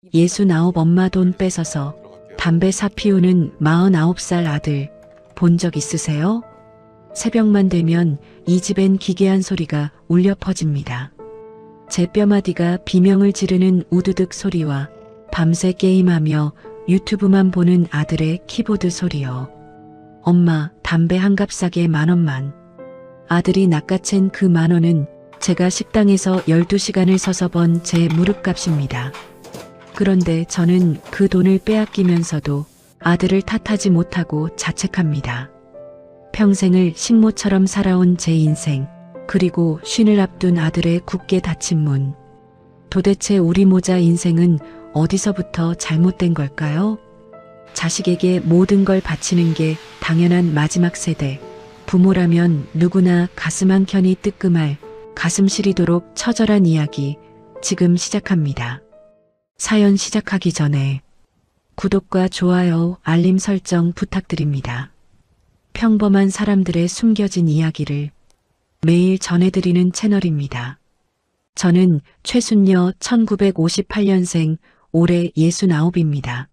69 엄마 돈 뺏어서 담배 사 피우는 49살 아들 본 적 있으세요? 새벽만 되면 이 집엔 기괴한 소리가 울려 퍼집니다. 제 뼈마디가 비명을 지르는 우두둑 소리와 밤새 게임하며 유튜브만 보는 아들의 키보드 소리요. 엄마, 담배 한 갑 싸게 10,000원만. 아들이 낚아챈 그 10,000원은 제가 식당에서 12시간을 서서 번 제 무릎값입니다. 그런데 저는 그 돈을 빼앗기면서도 아들을 탓하지 못하고 자책합니다. 평생을 식모처럼 살아온 제 인생, 그리고 쉰을 앞둔 아들의 굳게 닫힌 문. 도대체 우리 모자 인생은 어디서부터 잘못된 걸까요? 자식에게 모든 걸 바치는 게 당연한 마지막 세대. 부모라면 누구나 가슴 한켠이 뜨끔할 가슴 시리도록 처절한 이야기 지금 시작합니다. 사연 시작하기 전에 구독과 좋아요, 알림 설정 부탁드립니다. 평범한 사람들의 숨겨진 이야기를 매일 전해드리는 채널입니다. 저는 최순녀 1958년생, 올해 69입니다.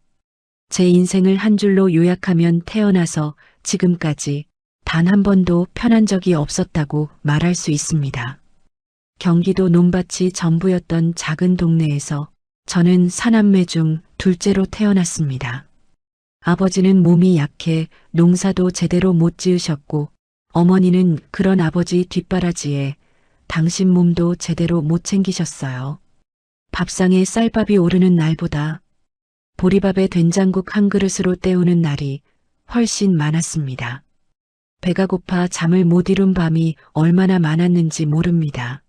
제 인생을 한 줄로 요약하면 태어나서 지금까지 단 한 번도 편한 적이 없었다고 말할 수 있습니다. 경기도 논밭이 전부였던 작은 동네에서 저는 사남매 중 둘째로 태어났습니다. 아버지는 몸이 약해 농사도 제대로 못 지으셨고, 어머니는 그런 아버지 뒷바라지에 당신 몸도 제대로 못 챙기셨어요. 밥상에 쌀밥이 오르는 날보다 보리밥에 된장국 한 그릇으로 때우는 날이 훨씬 많았습니다. 배가 고파 잠을 못 이룬 밤이 얼마나 많았는지 모릅니다.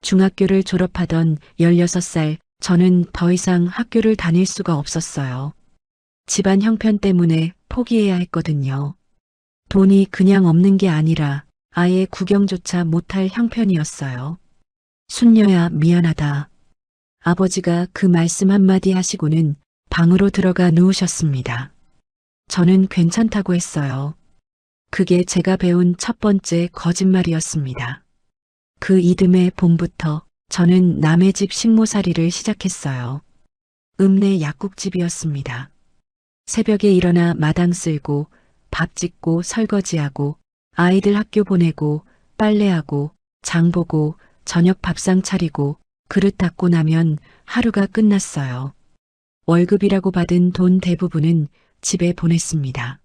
중학교를 졸업하던 16살, 저는 더 이상 학교를 다닐 수가 없었어요. 집안 형편 때문에 포기해야 했거든요. 돈이 그냥 없는 게 아니라 아예 구경조차 못할 형편이었어요. 순녀야, 미안하다. 아버지가 그 말씀 한마디 하시고는 방으로 들어가 누우셨습니다. 저는 괜찮다고 했어요. 그게 제가 배운 첫 번째 거짓말이었습니다. 그 이듬해 봄부터 저는 남의 집 식모살이를 시작했어요. 읍내 약국집이었습니다. 새벽에 일어나 마당 쓸고 밥 짓고 설거지하고 아이들 학교 보내고 빨래하고 장 보고 저녁 밥상 차리고 그릇 닦고 나면 하루가 끝났어요. 월급이라고 받은 돈 대부분은 집에 보냈습니다.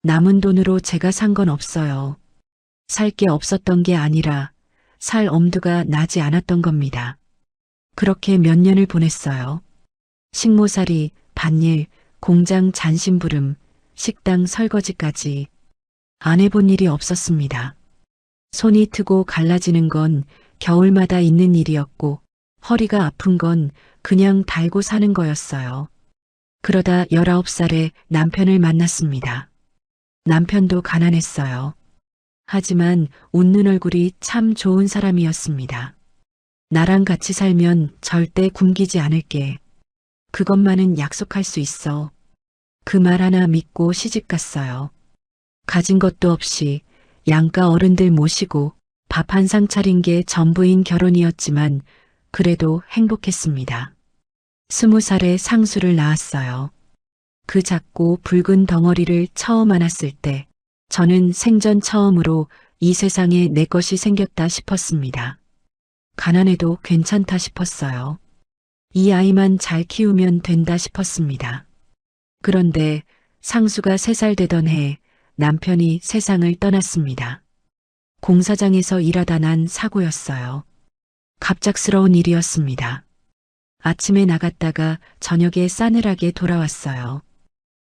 남은 돈으로 제가 산 건 없어요. 살 게 없었던 게 아니라 살 엄두가 나지 않았던 겁니다. 그렇게 몇 년을 보냈어요. 식모살이, 밭일, 공장 잔심부름, 식당 설거지까지 안 해본 일이 없었습니다. 손이 트고 갈라지는 건 겨울마다 있는 일이었고, 허리가 아픈 건 그냥 달고 사는 거였어요. 그러다 19살에 남편을 만났습니다. 남편도 가난했어요. 하지만 웃는 얼굴이 참 좋은 사람이었습니다. 나랑 같이 살면 절대 굶기지 않을게. 그것만은 약속할 수 있어. 그 말 하나 믿고 시집갔어요. 가진 것도 없이 양가 어른들 모시고 밥 한 상 차린 게 전부인 결혼이었지만 그래도 행복했습니다. 20살에 상수를 낳았어요. 그 작고 붉은 덩어리를 처음 안았을 때 저는 생전 처음으로 이 세상에 내 것이 생겼다 싶었습니다. 가난해도 괜찮다 싶었어요. 이 아이만 잘 키우면 된다 싶었습니다. 그런데 상수가 3살 되던 해 남편이 세상을 떠났습니다. 공사장에서 일하다 난 사고였어요. 갑작스러운 일이었습니다. 아침에 나갔다가 저녁에 싸늘하게 돌아왔어요.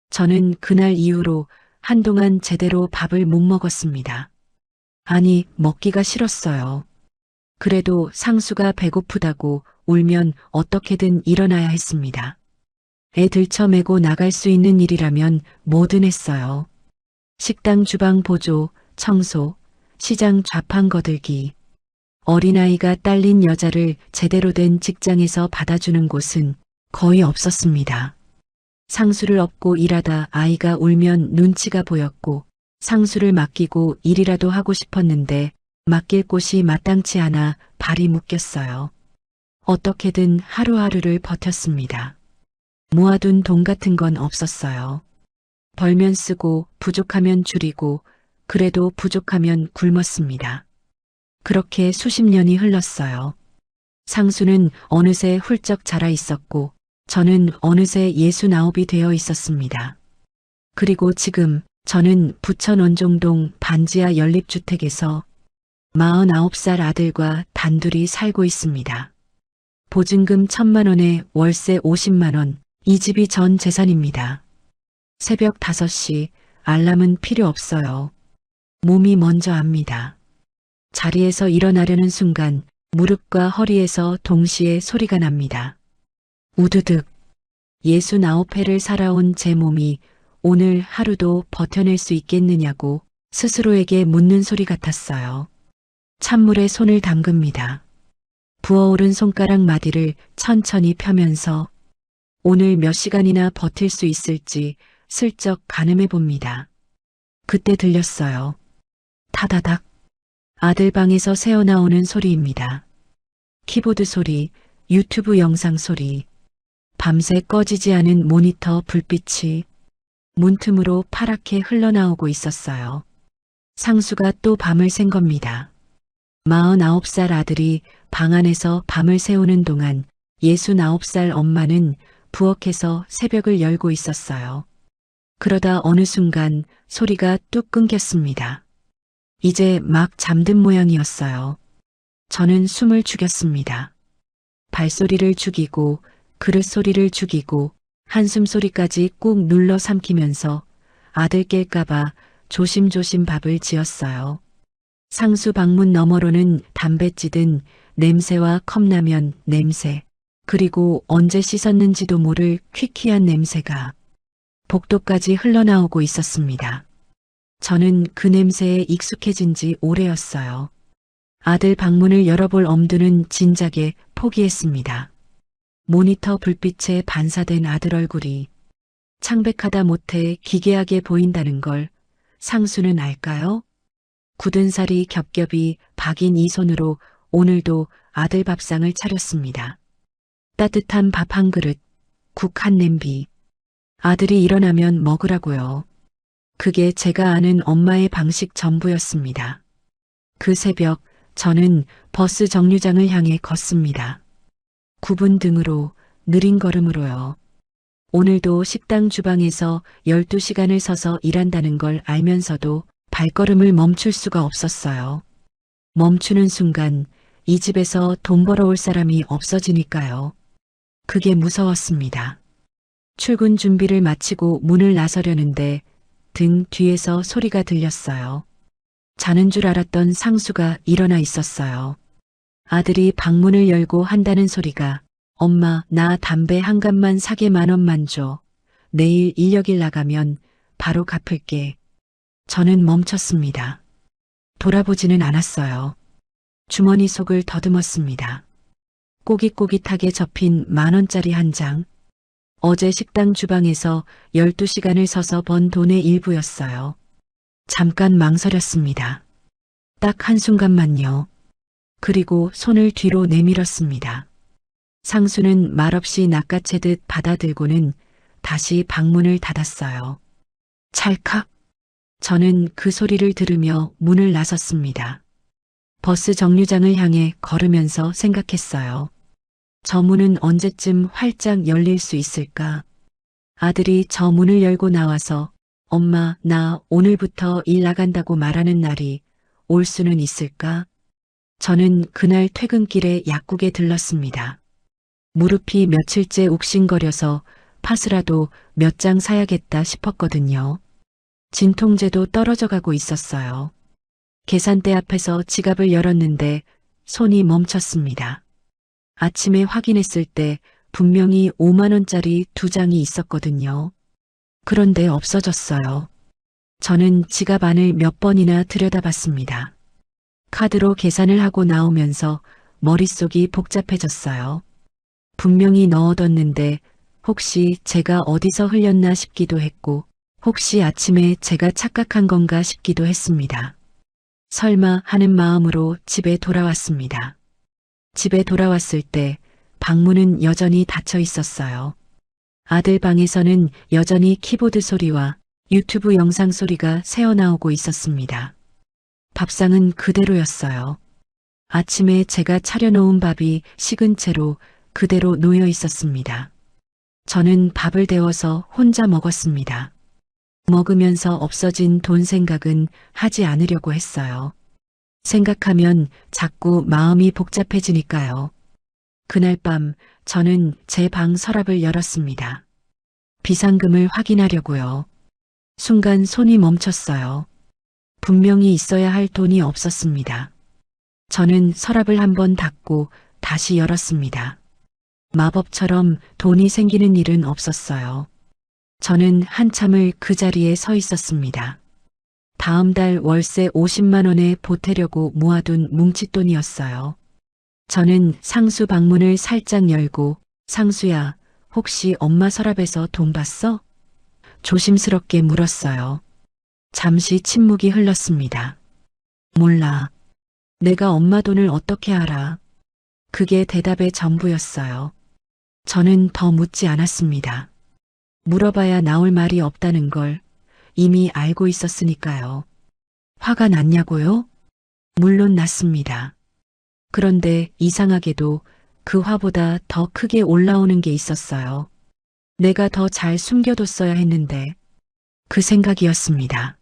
저는 그날 이후로 한동안 제대로 밥을 못 먹었습니다. 아니, 먹기가 싫었어요. 그래도 상수가 배고프다고 울면 어떻게든 일어나야 했습니다. 애 들쳐매고 나갈 수 있는 일이라면 뭐든 했어요. 식당 주방 보조, 청소, 시장 좌판 거들기. 어린아이가 딸린 여자를 제대로 된 직장에서 받아주는 곳은 거의 없었습니다. 상수를 업고 일하다 아이가 울면 눈치가 보였고 상수를 맡기고 일이라도 하고 싶었는데 맡길 곳이 마땅치 않아 발이 묶였어요. 어떻게든 하루하루를 버텼습니다. 모아둔 돈 같은 건 없었어요. 벌면 쓰고 부족하면 줄이고 그래도 부족하면 굶었습니다. 그렇게 수십 년이 흘렀어요. 상수는 어느새 훌쩍 자라 있었고 저는 어느새 69이 되어 있었습니다. 그리고 지금 저는 부천 원종동 반지하 연립주택에서 49살 아들과 단둘이 살고 있습니다. 보증금 1,000만 원에 월세 50만 원, 이 집이 전 재산입니다. 새벽 5시 알람은 필요 없어요. 몸이 먼저 압니다. 자리에서 일어나려는 순간 무릎과 허리에서 동시에 소리가 납니다. 우드득. 69회를 살아온 제 몸이 오늘 하루도 버텨낼 수 있겠느냐고 스스로에게 묻는 소리 같았어요. 찬물에 손을 담급니다. 부어오른 손가락 마디를 천천히 펴면서 오늘 몇 시간이나 버틸 수 있을지 슬쩍 가늠해 봅니다. 그때 들렸어요. 타다닥. 아들 방에서 새어나오는 소리입니다. 키보드 소리, 유튜브 영상 소리, 밤새 꺼지지 않은 모니터 불빛이 문틈으로 파랗게 흘러나오고 있었어요. 상수가 또 밤을 샌 겁니다. 49살 아들이 방 안에서 밤을 새우는 동안 69살 엄마는 부엌에서 새벽을 열고 있었어요. 그러다 어느 순간 소리가 뚝 끊겼습니다. 이제 막 잠든 모양이었어요. 저는 숨을 죽였습니다. 발소리를 죽이고 그릇 소리를 죽이고 한숨 소리까지 꾹 눌러 삼키면서 아들 깰까봐 조심조심 밥을 지었어요. 상수 방문 너머로는 담배 찌든 냄새와 컵라면 냄새, 그리고 언제 씻었는지도 모를 퀴퀴한 냄새가 복도까지 흘러나오고 있었습니다. 저는 그 냄새에 익숙해진 지 오래였어요. 아들 방문을 열어볼 엄두는 진작에 포기했습니다. 모니터 불빛에 반사된 아들 얼굴이 창백하다 못해 기괴하게 보인다는 걸 상수는 알까요? 굳은 살이 겹겹이 박인 이 손으로 오늘도 아들 밥상을 차렸습니다. 따뜻한 밥 한 그릇, 국 한 냄비. 아들이 일어나면 먹으라고요. 그게 제가 아는 엄마의 방식 전부였습니다. 그 새벽 저는 버스 정류장을 향해 걷습니다. 굽은 등으로, 느린 걸음으로요. 오늘도 식당 주방에서 12시간을 서서 일한다는 걸 알면서도 발걸음을 멈출 수가 없었어요. 멈추는 순간 이 집에서 돈 벌어올 사람이 없어지니까요. 그게 무서웠습니다. 출근 준비를 마치고 문을 나서려는데 등 뒤에서 소리가 들렸어요. 자는 줄 알았던 상수가 일어나 있었어요. 아들이 방문을 열고 한다는 소리가 엄마 나 담배 한 갑만 사게 10,000원만 줘. 내일 인력일 나가면 바로 갚을게. 저는 멈췄습니다. 돌아보지는 않았어요. 주머니 속을 더듬었습니다. 꼬깃꼬깃하게 접힌 10,000원짜리 한 장. 어제 식당 주방에서 12시간을 서서 번 돈의 일부였어요. 잠깐 망설였습니다. 딱 한순간만요. 그리고 손을 뒤로 내밀었습니다. 상수는 말없이 낚아채듯 받아들고는 다시 방문을 닫았어요. 찰칵. 저는 그 소리를 들으며 문을 나섰습니다. 버스 정류장을 향해 걸으면서 생각했어요. 저 문은 언제쯤 활짝 열릴 수 있을까? 아들이 저 문을 열고 나와서 엄마 나 오늘부터 일 나간다고 말하는 날이 올 수는 있을까? 저는 그날 퇴근길에 약국에 들렀습니다. 무릎이 며칠째 욱신거려서 파스라도 몇 장 사야겠다 싶었거든요. 진통제도 떨어져 가고 있었어요. 계산대 앞에서 지갑을 열었는데 손이 멈췄습니다. 아침에 확인했을 때 분명히 5만원짜리 2장이 있었거든요. 그런데 없어졌어요. 저는 지갑 안을 몇 번이나 들여다봤습니다. 카드로 계산을 하고 나오면서 머릿속이 복잡해졌어요. 분명히 넣어뒀는데 혹시 제가 어디서 흘렸나 싶기도 했고 혹시 아침에 제가 착각한 건가 싶기도 했습니다. 설마 하는 마음으로 집에 돌아왔습니다. 집에 돌아왔을 때 방문은 여전히 닫혀 있었어요. 아들 방에서는 여전히 키보드 소리와 유튜브 영상 소리가 새어나오고 있었습니다. 밥상은 그대로였어요. 아침에 제가 차려놓은 밥이 식은 채로 그대로 놓여 있었습니다. 저는 밥을 데워서 혼자 먹었습니다. 먹으면서 없어진 돈 생각은 하지 않으려고 했어요. 생각하면 자꾸 마음이 복잡해지니까요. 그날 밤 저는 제 방 서랍을 열었습니다. 비상금을 확인하려고요. 순간 손이 멈췄어요. 분명히 있어야 할 돈이 없었습니다. 저는 서랍을 한번 닫고 다시 열었습니다. 마법처럼 돈이 생기는 일은 없었어요. 저는 한참을 그 자리에 서 있었습니다. 다음 달 월세 50만 원에 보태려고 모아둔 뭉칫돈이었어요. 저는 상수 방문을 살짝 열고 상수야, 혹시 엄마 서랍에서 돈 봤어? 조심스럽게 물었어요. 잠시 침묵이 흘렀습니다. 몰라. 내가 엄마 돈을 어떻게 알아? 그게 대답의 전부였어요. 저는 더 묻지 않았습니다. 물어봐야 나올 말이 없다는 걸 이미 알고 있었으니까요. 화가 났냐고요? 물론 났습니다. 그런데 이상하게도 그 화보다 더 크게 올라오는 게 있었어요. 내가 더 잘 숨겨뒀어야 했는데 그 생각이었습니다.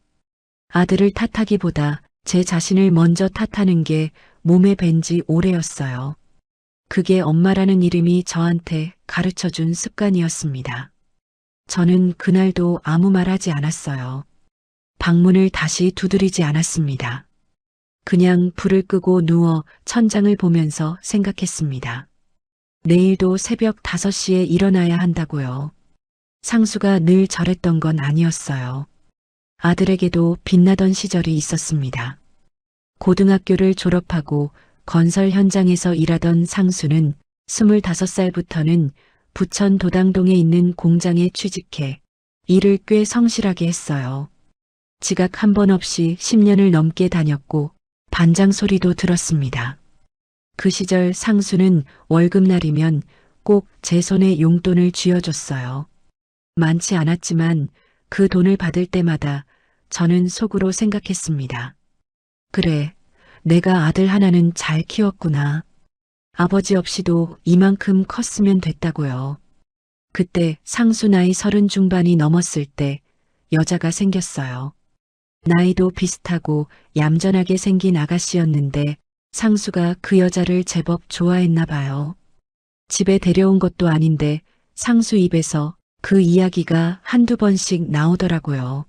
아들을 탓하기보다 제 자신을 먼저 탓하는 게 몸에 밴지 오래였어요. 그게 엄마라는 이름이 저한테 가르쳐준 습관이었습니다. 저는 그날도 아무 말 하지 않았어요. 방문을 다시 두드리지 않았습니다. 그냥 불을 끄고 누워 천장을 보면서 생각했습니다. 내일도 새벽 5시에 일어나야 한다고요. 상수가 늘 저랬던 건 아니었어요. 아들에게도 빛나던 시절이 있었습니다. 고등학교를 졸업하고 건설 현장에서 일하던 상수는 25살부터는 부천 도당동에 있는 공장에 취직해 일을 꽤 성실하게 했어요. 지각 한 번 없이 10년을 넘게 다녔고 반장 소리도 들었습니다. 그 시절 상수는 월급날이면 꼭 제 손에 용돈을 쥐어줬어요. 많지 않았지만 그 돈을 받을 때마다 저는 속으로 생각했습니다. 그래, 내가 아들 하나는 잘 키웠구나. 아버지 없이도 이만큼 컸으면 됐다고요. 그때 상수 나이 30 중반이 넘었을 때 여자가 생겼어요. 나이도 비슷하고 얌전하게 생긴 아가씨였는데 상수가 그 여자를 제법 좋아했나 봐요. 집에 데려온 것도 아닌데 상수 입에서 그 이야기가 한두 번씩 나오더라고요.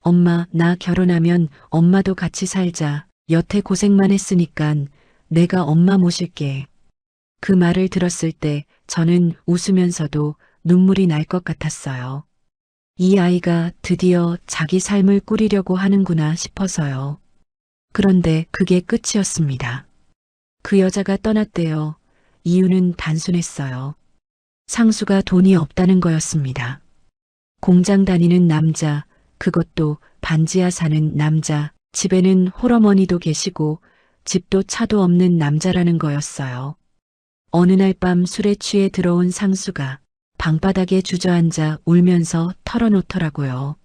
엄마, 나 결혼하면 엄마도 같이 살자. 여태 고생만 했으니깐 내가 엄마 모실게. 그 말을 들었을 때 저는 웃으면서도 눈물이 날 것 같았어요. 이 아이가 드디어 자기 삶을 꾸리려고 하는구나 싶어서요. 그런데 그게 끝이었습니다. 그 여자가 떠났대요. 이유는 단순했어요. 상수가 돈이 없다는 거였습니다. 공장 다니는 남자, 그것도 반지하 사는 남자, 집에는 홀어머니도 계시고 집도 차도 없는 남자라는 거였어요. 어느 날 밤 술에 취해 들어온 상수가 방바닥에 주저앉아 울면서 털어놓더라고요.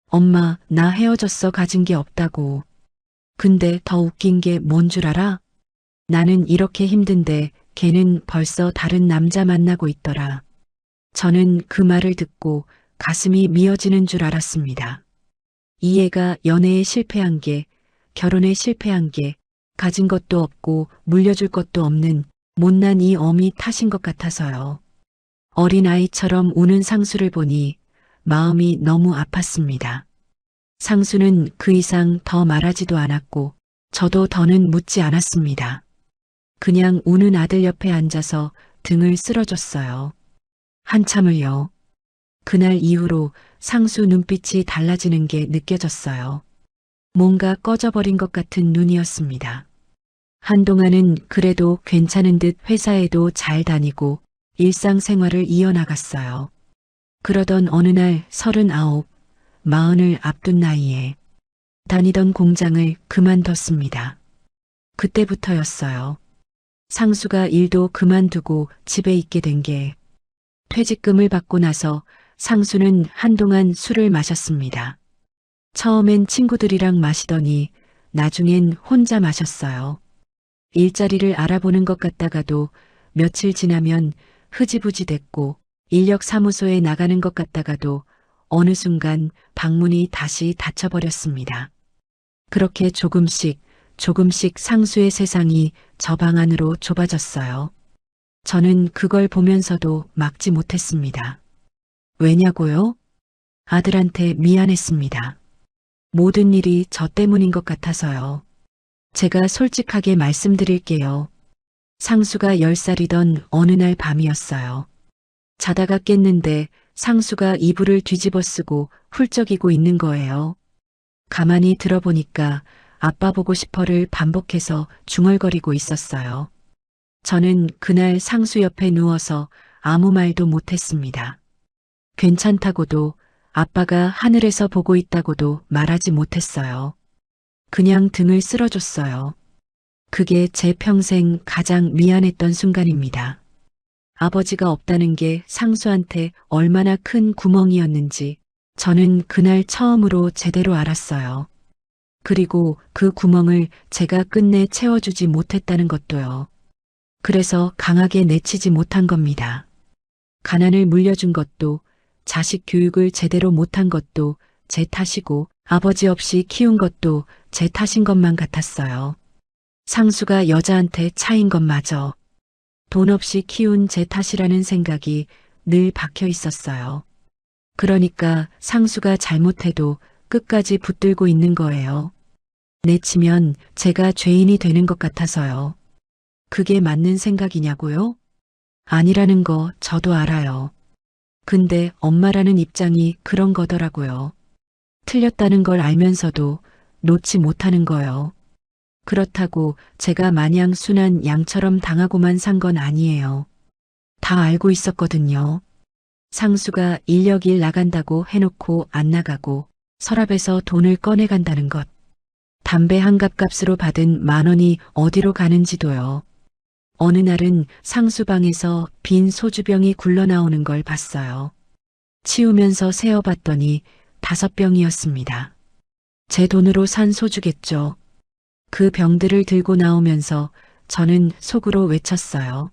엄마, 나 헤어졌어. 가진 게 없다고. 근데 더 웃긴 게 뭔 줄 알아? 나는 이렇게 힘든데 걔는 벌써 다른 남자 만나고 있더라. 저는 그 말을 듣고 가슴이 미어지는 줄 알았습니다. 이 애가 연애에 실패한 게, 결혼에 실패한 게, 가진 것도 없고 물려줄 것도 없는 못난 이 어미 탓인 것 같아서요. 어린아이처럼 우는 상수를 보니 마음이 너무 아팠습니다. 상수는 그 이상 더 말하지도 않았고 저도 더는 묻지 않았습니다. 그냥 우는 아들 옆에 앉아서 등을 쓸어줬어요. 한참을요. 그날 이후로 상수 눈빛이 달라지는 게 느껴졌어요. 뭔가 꺼져버린 것 같은 눈이었습니다. 한동안은 그래도 괜찮은 듯 회사에도 잘 다니고 일상생활을 이어나갔어요. 그러던 어느 날 39, 40을 앞둔 나이에 다니던 공장을 그만뒀습니다. 그때부터였어요. 상수가 일도 그만두고 집에 있게 된 게 퇴직금을 받고 나서 상수는 한동안 술을 마셨습니다. 처음엔 친구들이랑 마시더니 나중엔 혼자 마셨어요. 일자리를 알아보는 것 같다가도 며칠 지나면 흐지부지 됐고 인력사무소에 나가는 것 같다가도 어느 순간 방문이 다시 닫혀버렸습니다. 그렇게 조금씩 상수의 세상이 저 방 안으로 좁아졌어요. 저는 그걸 보면서도 막지 못했습니다. 왜냐고요? 아들한테 미안했습니다. 모든 일이 저 때문인 것 같아서요. 제가 솔직하게 말씀드릴게요. 상수가 10살이던 어느 날 밤이었어요. 자다가 깼는데 상수가 이불을 뒤집어 쓰고 훌쩍이고 있는 거예요. 가만히 들어보니까 아빠 보고 싶어를 반복해서 중얼거리고 있었어요. 저는 그날 상수 옆에 누워서 아무 말도 못했습니다. 괜찮다고도 아빠가 하늘에서 보고 있다고도 말하지 못했어요. 그냥 등을 쓸어줬어요. 그게 제 평생 가장 미안했던 순간입니다. 아버지가 없다는 게 상수한테 얼마나 큰 구멍이었는지 저는 그날 처음으로 제대로 알았어요. 그리고 그 구멍을 제가 끝내 채워주지 못했다는 것도요. 그래서 강하게 내치지 못한 겁니다. 가난을 물려준 것도 자식 교육을 제대로 못한 것도 제 탓이고 아버지 없이 키운 것도 제 탓인 것만 같았어요. 상수가 여자한테 차인 것마저 돈 없이 키운 제 탓이라는 생각이 늘 박혀 있었어요. 그러니까 상수가 잘못해도 끝까지 붙들고 있는 거예요. 내치면 제가 죄인이 되는 것 같아서요. 그게 맞는 생각이냐고요? 아니라는 거 저도 알아요. 근데 엄마라는 입장이 그런 거더라고요. 틀렸다는 걸 알면서도 놓지 못하는 거요. 그렇다고 제가 마냥 순한 양처럼 당하고만 산 건 아니에요. 다 알고 있었거든요. 상수가 인력일 나간다고 해놓고 안 나가고 서랍에서 돈을 꺼내간다는 것. 담배 한 갑값으로 받은 10,000원이 어디로 가는지도요. 어느 날은 상수방에서 빈 소주병이 굴러나오는 걸 봤어요. 치우면서 세어봤더니 5병이었습니다. 제 돈으로 산 소주겠죠. 그 병들을 들고 나오면서 저는 속으로 외쳤어요.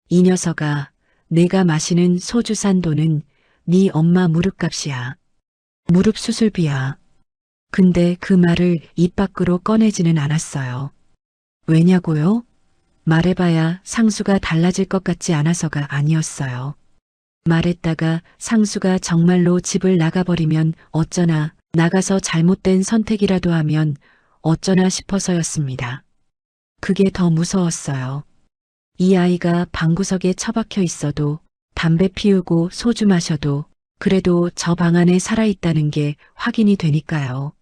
이 녀석아, 내가 마시는 소주 산 돈은 네 엄마 무릎값이야. 무릎 수술비야. 근데 그 말을 입 밖으로 꺼내지는 않았어요. 왜냐고요? 말해봐야 상수가 달라질 것 같지 않아서가 아니었어요. 말했다가 상수가 정말로 집을 나가버리면 어쩌나, 나가서 잘못된 선택이라도 하면 어쩌나 싶어서였습니다. 그게 더 무서웠어요. 이 아이가 방구석에 처박혀 있어도 담배 피우고 소주 마셔도 그래도 저 방 안에 살아있다는 게 확인이 되니까요.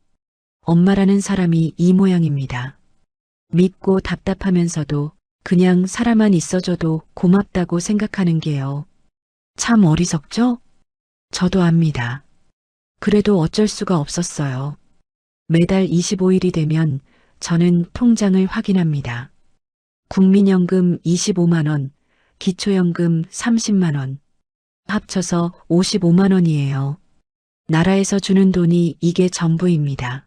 엄마라는 사람이 이 모양입니다. 믿고 답답하면서도 그냥 살아만 있어줘도 고맙다고 생각하는 게요. 참 어리석죠? 저도 압니다. 그래도 어쩔 수가 없었어요. 매달 25일이 되면 저는 통장을 확인합니다. 국민연금 25만 원, 기초연금 30만 원, 합쳐서 55만 원이에요. 나라에서 주는 돈이 이게 전부입니다.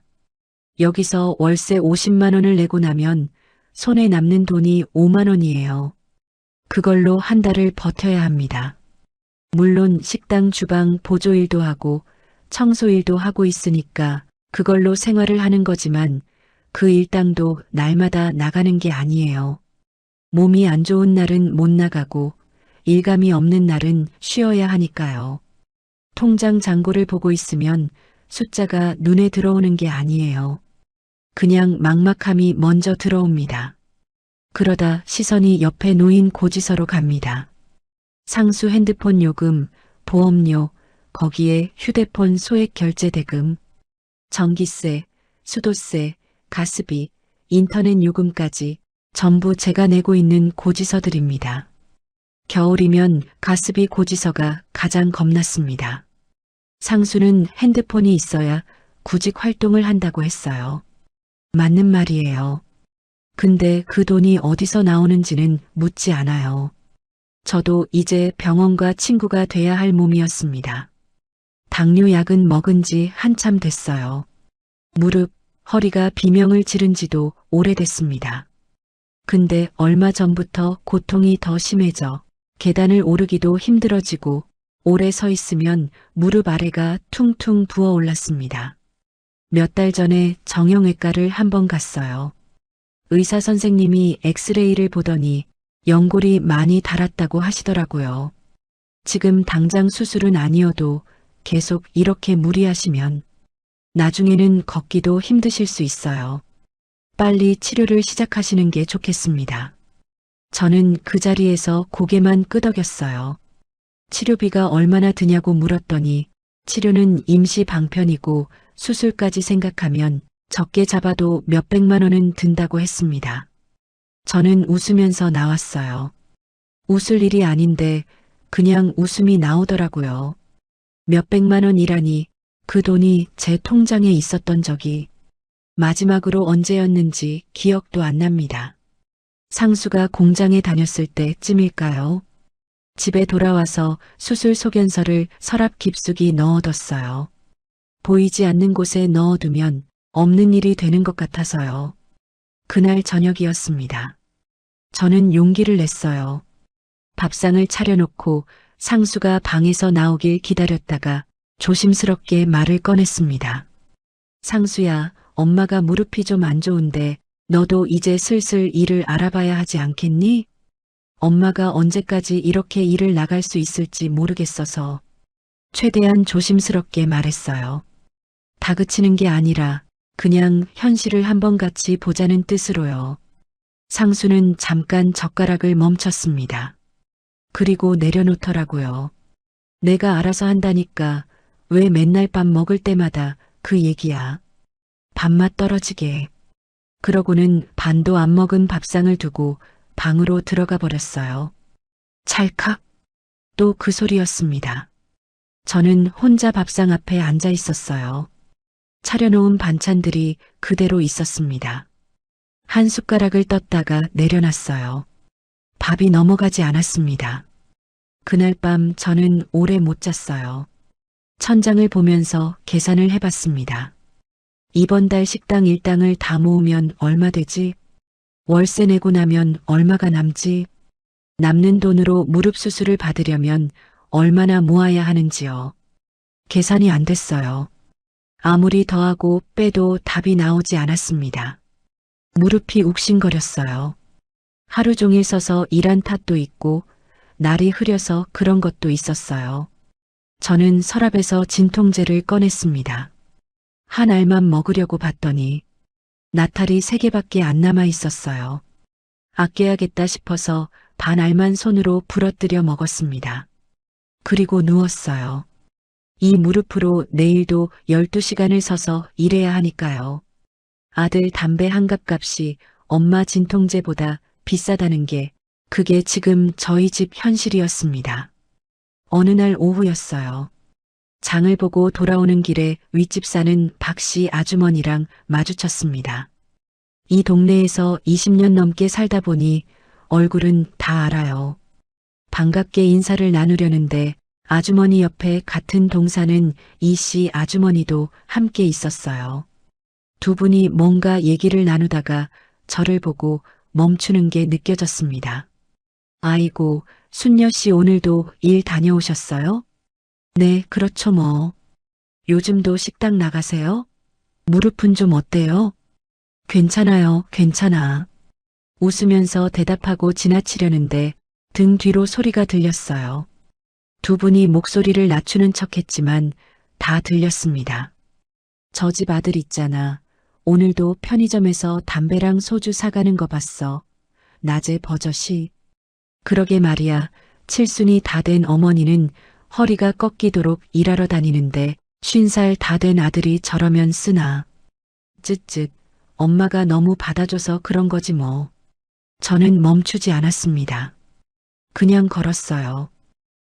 여기서 월세 50만 원을 내고 나면 손에 남는 돈이 5만 원이에요. 그걸로 한 달을 버텨야 합니다. 물론 식당 주방 보조일도 하고 청소일도 하고 있으니까 그걸로 생활을 하는 거지만 그 일당도 날마다 나가는 게 아니에요. 몸이 안 좋은 날은 못 나가고 일감이 없는 날은 쉬어야 하니까요. 통장 잔고를 보고 있으면 숫자가 눈에 들어오는 게 아니에요. 그냥 막막함이 먼저 들어옵니다. 그러다 시선이 옆에 놓인 고지서로 갑니다. 상수 핸드폰 요금, 보험료, 거기에 휴대폰 소액 결제 대금, 전기세, 수도세, 가스비, 인터넷 요금까지 전부 제가 내고 있는 고지서들입니다. 겨울이면 가스비 고지서가 가장 겁났습니다. 상수는 핸드폰이 있어야 구직 활동을 한다고 했어요. 맞는 말이에요. 근데 그 돈이 어디서 나오는지는 묻지 않아요. 저도 이제 병원과 친구가 돼야 할 몸이었습니다. 당뇨약은 먹은 지 한참 됐어요. 무릎, 허리가 비명을 지른 지도 오래됐습니다. 근데 얼마 전부터 고통이 더 심해져 계단을 오르기도 힘들어지고 오래 서 있으면 무릎 아래가 퉁퉁 부어 올랐습니다. 몇 달 전에 정형외과를 한번 갔어요. 의사 선생님이 엑스레이를 보더니 연골이 많이 닳았다고 하시더라고요. 지금 당장 수술은 아니어도 계속 이렇게 무리하시면 나중에는 걷기도 힘드실 수 있어요. 빨리 치료를 시작하시는 게 좋겠습니다. 저는 그 자리에서 고개만 끄덕였어요. 치료비가 얼마나 드냐고 물었더니 치료는 임시 방편이고 수술까지 생각하면 적게 잡아도 몇백만 원은 든다고 했습니다. 저는 웃으면서 나왔어요. 웃을 일이 아닌데 그냥 웃음이 나오더라고요. 몇백만 원이라니 그 돈이 제 통장에 있었던 적이 마지막으로 언제였는지 기억도 안 납니다. 상수가 공장에 다녔을 때쯤일까요? 집에 돌아와서 수술 소견서를 서랍 깊숙이 넣어뒀어요. 보이지 않는 곳에 넣어두면 없는 일이 되는 것 같아서요. 그날 저녁이었습니다. 저는 용기를 냈어요. 밥상을 차려놓고 상수가 방에서 나오길 기다렸다가 조심스럽게 말을 꺼냈습니다. 상수야, 엄마가 무릎이 좀 안 좋은데 너도 이제 슬슬 일을 알아봐야 하지 않겠니? 엄마가 언제까지 이렇게 일을 나갈 수 있을지 모르겠어서 최대한 조심스럽게 말했어요. 다그치는 게 아니라 그냥 현실을 한번 같이 보자는 뜻으로요. 상수는 잠깐 젓가락을 멈췄습니다. 그리고 내려놓더라고요. 내가 알아서 한다니까 왜 맨날 밥 먹을 때마다 그 얘기야. 밥맛 떨어지게. 그러고는 반도 안 먹은 밥상을 두고 방으로 들어가 버렸어요. 찰칵. 또 그 소리였습니다. 저는 혼자 밥상 앞에 앉아 있었어요. 차려놓은 반찬들이 그대로 있었습니다. 한 숟가락을 떴다가 내려놨어요. 밥이 넘어가지 않았습니다. 그날 밤 저는 오래 못 잤어요. 천장을 보면서 계산을 해봤습니다. 이번 달 식당 일당을 다 모으면 얼마 되지? 월세 내고 나면 얼마가 남지? 남는 돈으로 무릎 수술을 받으려면 얼마나 모아야 하는지요. 계산이 안 됐어요. 아무리 더하고 빼도 답이 나오지 않았습니다. 무릎이 욱신거렸어요. 하루 종일 서서 일한 탓도 있고 날이 흐려서 그런 것도 있었어요. 저는 서랍에서 진통제를 꺼냈습니다. 한 알만 먹으려고 봤더니 나탈이 3개밖에 안 남아 있었어요. 아껴야겠다 싶어서 반 알만 손으로 부러뜨려 먹었습니다. 그리고 누웠어요. 이 무릎으로 내일도 12시간을 서서 일해야 하니까요. 아들 담배 한 갑 값이 엄마 진통제보다 비싸다는 게 그게 지금 저희 집 현실이었습니다. 어느 날 오후였어요. 장을 보고 돌아오는 길에 윗집 사는 박씨 아주머니랑 마주쳤습니다. 이 동네에서 20년 넘게 살다 보니 얼굴은 다 알아요. 반갑게 인사를 나누려는데 아주머니 옆에 같은 동사는 이씨 아주머니도 함께 있었어요. 두 분이 뭔가 얘기를 나누다가 저를 보고 멈추는 게 느껴졌습니다. 아이고, 순녀 씨 오늘도 일 다녀오셨어요? 네, 그렇죠 뭐. 요즘도 식당 나가세요? 무릎은 좀 어때요? 괜찮아요, 괜찮아. 웃으면서 대답하고 지나치려는데 등 뒤로 소리가 들렸어요. 두 분이 목소리를 낮추는 척했지만 다 들렸습니다. 저 집 아들 있잖아. 오늘도 편의점에서 담배랑 소주 사가는 거 봤어. 낮에 버젓이. 그러게 말이야. 7순이 다 된 어머니는 허리가 꺾이도록 일하러 다니는데 50살 다 된 아들이 저러면 쓰나. 쯧쯧. 엄마가 너무 받아줘서 그런 거지 뭐. 저는 멈추지 않았습니다. 그냥 걸었어요.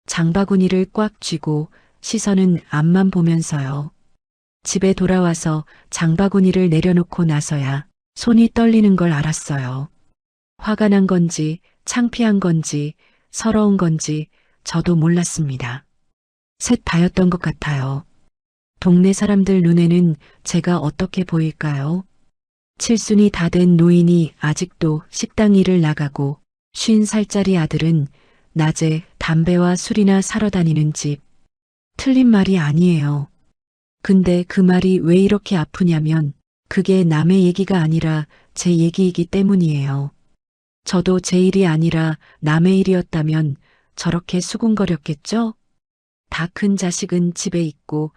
장바구니를 꽉 쥐고 시선은 앞만 보면서요. 집에 돌아와서 장바구니를 내려놓고 나서야 손이 떨리는 걸 알았어요. 화가 난 건지 창피한 건지 서러운 건지 저도 몰랐습니다. 셋 다였던 것 같아요. 동네 사람들 눈에는 제가 어떻게 보일까요? 칠순이 다 된 노인이 아직도 식당 일을 나가고 50살짜리 아들은 낮에 담배와 술이나 사러 다니는 집. 틀린 말이 아니에요. 근데 그 말이 왜 이렇게 아프냐면 그게 남의 얘기가 아니라 제 얘기이기 때문이에요. 저도 제 일이 아니라 남의 일이었다면 저렇게 수군거렸겠죠? 다 큰 자식은 집에 있고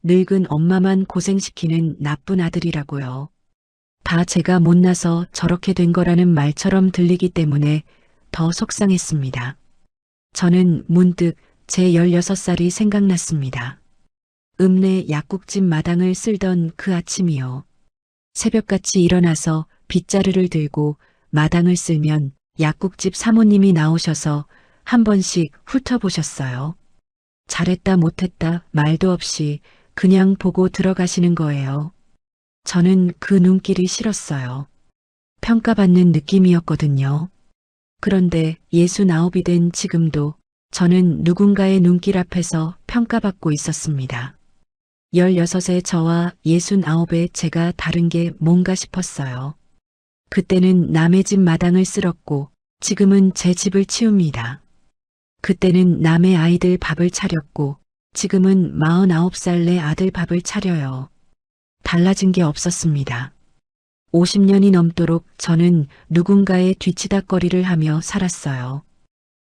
늙은 엄마만 고생시키는 나쁜 아들이라고요. 다 제가 못나서 저렇게 된 거라는 말처럼 들리기 때문에 더 속상했습니다. 저는 문득 제 16살이 생각났습니다. 읍내 약국집 마당을 쓸던 그 아침이요. 새벽같이 일어나서 빗자루를 들고 마당을 쓸면 약국집 사모님이 나오셔서 한 번씩 훑어보셨어요. 잘했다 못했다 말도 없이 그냥 보고 들어가시는 거예요. 저는 그 눈길이 싫었어요. 평가받는 느낌이었거든요. 그런데 69이 된 지금도 저는 누군가의 눈길 앞에서 평가받고 있었습니다. 16의 저와 69의 제가 다른 게 뭔가 싶었어요. 그때는 남의 집 마당을 쓸었고 지금은 제 집을 치웁니다. 그때는 남의 아이들 밥을 차렸고 지금은 49살 내 아들 밥을 차려요. 달라진 게 없었습니다. 50년이 넘도록 저는 누군가의 뒤치다꺼리를 하며 살았어요.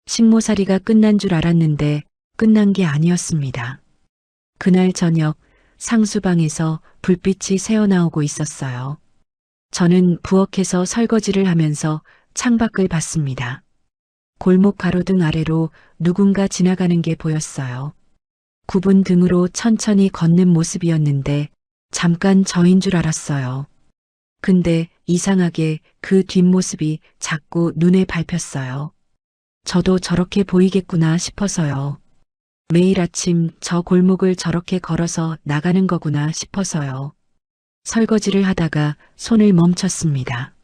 식모살이가 끝난 줄 알았는데 끝난 게 아니었습니다. 그날 저녁 상수방에서 불빛이 새어나오고 있었어요. 저는 부엌에서 설거지를 하면서 창밖을 봤습니다. 골목 가로등 아래로 누군가 지나가는 게 보였어요. 굽은 등으로 천천히 걷는 모습이었는데 잠깐 저인 줄 알았어요. 근데 이상하게 그 뒷모습이 자꾸 눈에 밟혔어요. 저도 저렇게 보이겠구나 싶어서요. 매일 아침 저 골목을 저렇게 걸어서 나가는 거구나 싶어서요. 설거지를 하다가 손을 멈췄습니다.